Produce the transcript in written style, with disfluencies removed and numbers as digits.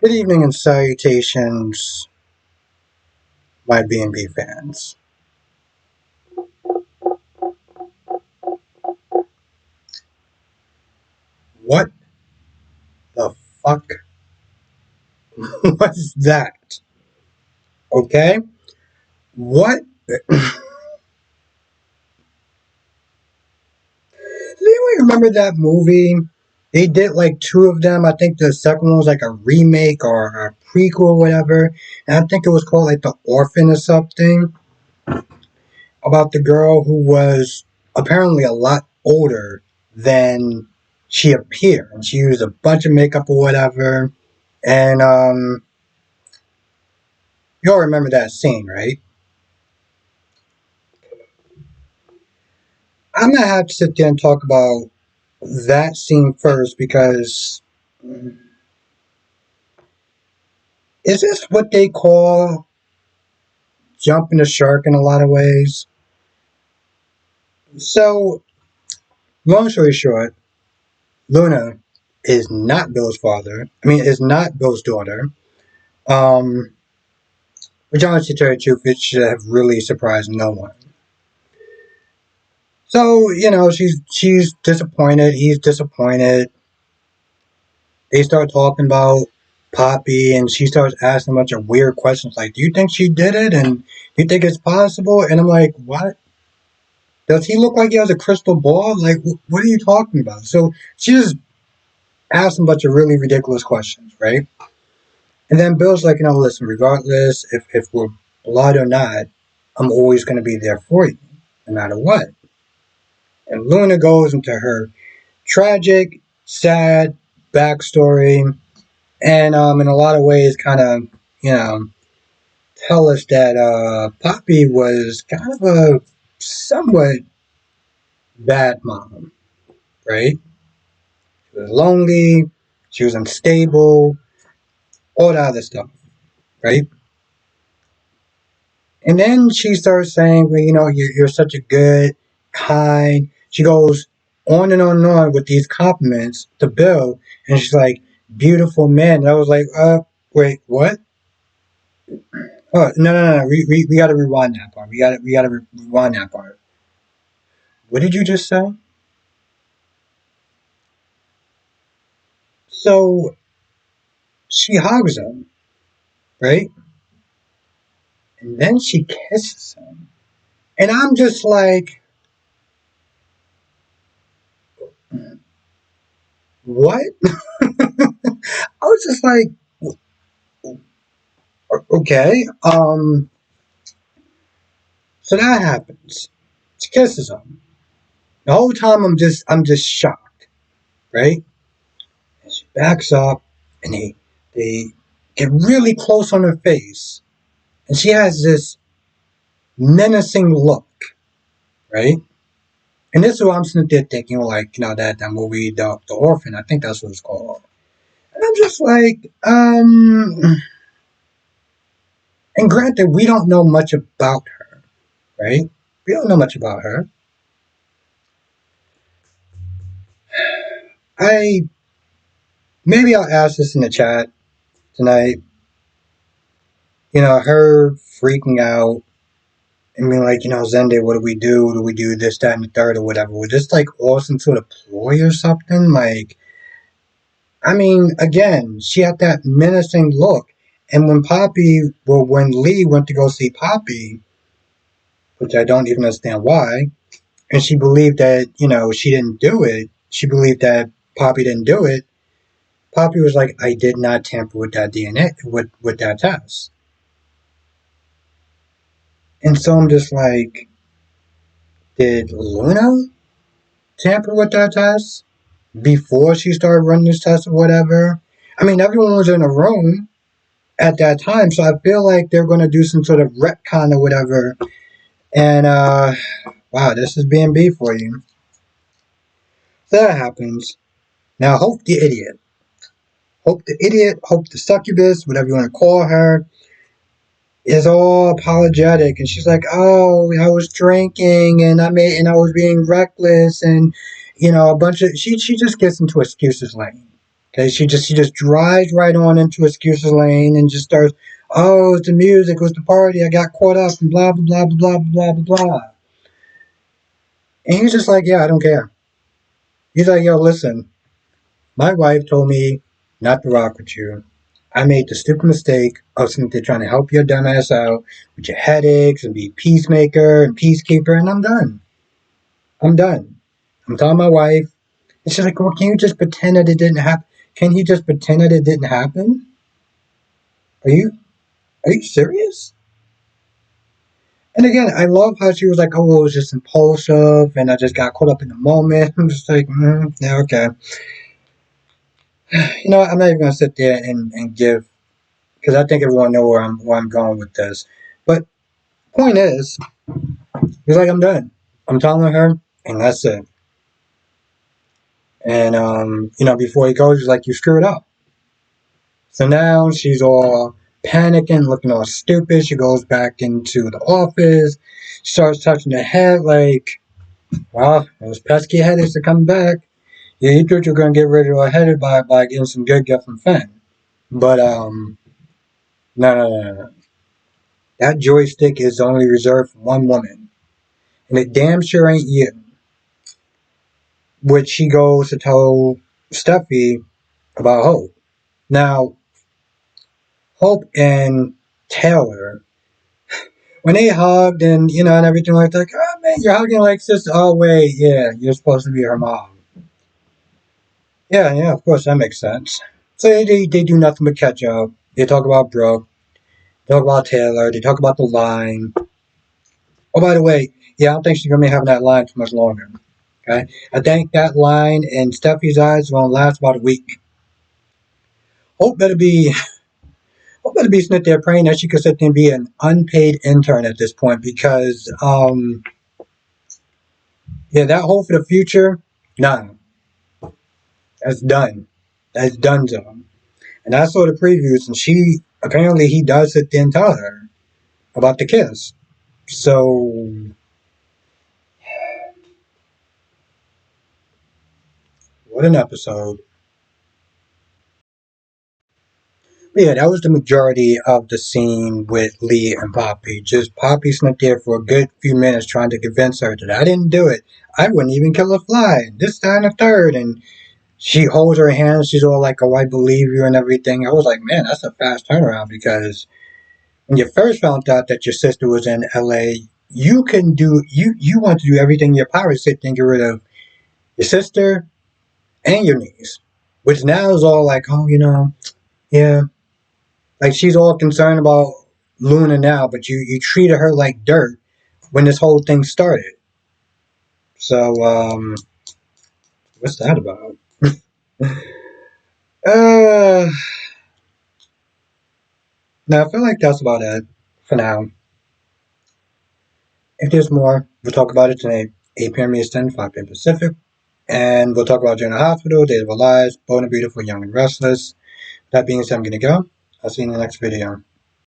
Good evening and salutations, my B&B fans. What the fuck was that? Okay? What? Does anyone remember that movie? They did like two of them. I think the second one was like a remake or a prequel or whatever. And I think it was called like The Orphan or something. About the girl who was apparently a lot older than she appeared. And she used a bunch of makeup or whatever. And you all remember that scene, right? I'm gonna have to sit there and talk about that scene first because is this what they call jumping the shark in a lot of ways? So, long story short, Luna is not Bill's father. I mean, is not Bill's daughter. Um, which honestly, to tell you the truth, it should have really surprised no one. So, she's disappointed. He's disappointed. They start talking about Poppy, and she starts asking a bunch of weird questions like, "Do you think she did it? And do you think it's possible?" And I'm like, "What? Does he look like he has a crystal ball? Like, what are you talking about?" So she just asked a bunch of really ridiculous questions, right? And then Bill's like, listen, regardless if we're blood or not, I'm always going to be there for you, no matter what. And Luna goes into her tragic, sad backstory, and in a lot of ways, kind of, you know, tell us that Poppy was kind of a somewhat bad mom, right? She was lonely, she was unstable, all that other stuff, right? And then she starts saying, well, you're such a good, kind. She goes on and on and on with these compliments to Bill, and she's like, beautiful man. And I was like, wait, what? Oh, no. We got to rewind that part. We got to rewind that part. What did you just say? So she hugs him, right? And then she kisses him. And I'm just like, what? I was just like, okay. So that happens. She kisses him. The whole time I'm just shocked, right? And she backs up and they get really close on her face. And she has this menacing look, right? And this is what I'm sitting there thinking, like, that movie, the Orphan, I think that's what it's called. And I'm just like, and granted, we don't know much about her, right? We don't know much about her. I maybe I'll ask this in the chat tonight. Her freaking out and being like, Zende, what do we do? Do we do this, that, and the third, or whatever? Was this like all some sort of ploy or something? Like, I mean, again, she had that menacing look. And when Lee went to go see Poppy, which I don't even understand why, and she believed that, she didn't do it, she believed that Poppy didn't do it, Poppy was like, I did not tamper with that DNA, with that test. And so I'm just like, did Luna tamper with that test before she started running this test or whatever? I mean, everyone was in a room at that time, so I feel like they're going to do some sort of retcon or whatever. And, wow, this is B&B for you. So that happens. Now, Hope the succubus, whatever you want to call her, is all apologetic, and she's like, "Oh, I was drinking, and I was being reckless, and a bunch of she just gets into excuses lane, Okay, she just drives right on into excuses lane and just starts, oh, it's the music, it was the party, I got caught up and blah blah blah blah blah blah blah blah. And he's just like, yeah, I don't care. He's like, yo, listen, my wife told me not to rock with you. I made the stupid mistake of simply trying to help your dumb ass out with your headaches and be peacemaker and peacekeeper, and I'm done. I'm done. I'm telling my wife. And she's like, well, can you just pretend that it didn't happen? Can you just pretend that it didn't happen? Are you are you serious? And again, I love how she was like, oh, well, it was just impulsive and I just got caught up in the moment. I'm just like, yeah, okay. You know what? I'm not even going to sit there and give, because I think everyone know where I'm going with this. But point is, he's like, I'm done. I'm telling her, and that's it. And, before he goes, he's like, you screwed up. So now she's all panicking, looking all stupid. She goes back into the office, starts touching her head like, well, those pesky headaches are coming back. Yeah, you thought you were going to get rid of her headache by getting some good get from Fenn. But, no, no, no, no. That joystick is only reserved for one woman. And it damn sure ain't you. Which she goes to tell Steffi about Hope. Now, Hope and Taylor, when they hugged and everything like that, oh man, you're hugging like sister. Oh wait, yeah, you're supposed to be her mom. Yeah, yeah, of course that makes sense. So they do nothing but catch up. They talk about Brooke, they talk about Taylor, they talk about the line. Oh, by the way, yeah, I don't think she's gonna be having that line for much longer. Okay, I think that line in Steffi's eyes is gonna last about a week. Hope better be Hope better be sitting there praying that she could sit there and be an unpaid intern at this point because yeah, that hope for the future, nah, that's done. That's done zone. And I saw the previews, and she apparently he does sit there and tell her about the kiss. So what an episode! But yeah, that was the majority of the scene with Lee and Poppy. Just Poppy sat there for a good few minutes trying to convince her that I didn't do it. I wouldn't even kill a fly. This, that, and the third. And she holds her hand. She's all like, "Oh, I believe you," and everything. I was like, "Man, that's a fast turnaround." Because when you first found out that your sister was in L.A., you want to do everything in your power to sit there and get rid of your sister and your niece, which now is all like, "Oh, yeah." Like she's all concerned about Luna now, but you treated her like dirt when this whole thing started. So what's that about? uh, no, I feel like that's about it for now. If there's more, we'll talk about it tonight. 8 p.m. Eastern, 5 p.m. Pacific. And we'll talk about General Hospital, Days of Our Lives, Bold and Beautiful, Young and Restless. That being said, I'm going to go. I'll see you in the next video.